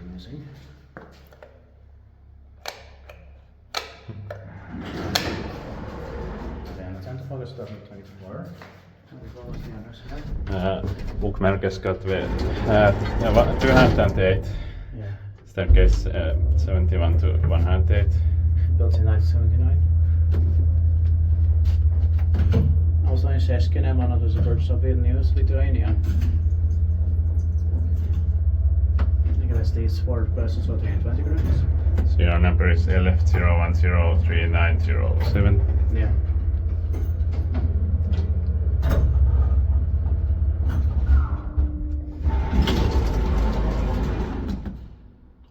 amazing. Then 10th of August 2024. What was the address again? Ukmergės gatvė, 208. Yeah. Staircase 71 to 108. Built in 1979. Also in Šeškinė, one of the suburbs of Vilnius, Lithuania. I think that's these 4 persons or 320 grams. So your number is LF0103907. Yeah.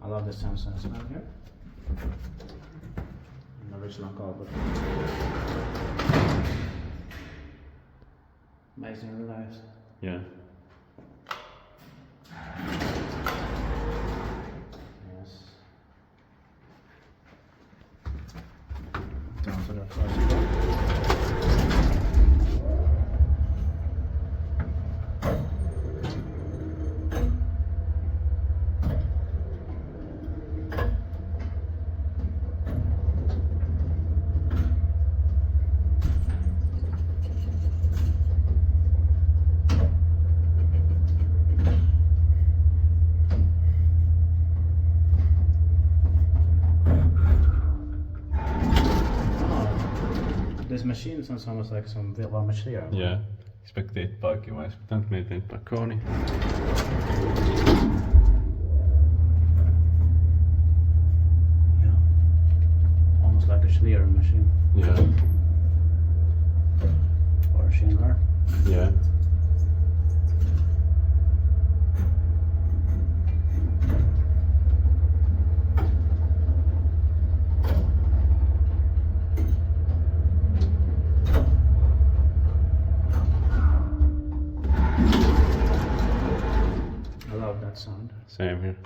I love the sunset smell here. An original carpet. Amazing realized. Yeah. Yes. Down to the first floor. This machine sounds almost like some Villa material. Yeah. Spektaatpaikki vai pitänyt mietin pakkooni. Yeah. Almost like a Schlier machine. Yeah. Or a Schindler. Yeah. I love that sound. Same here.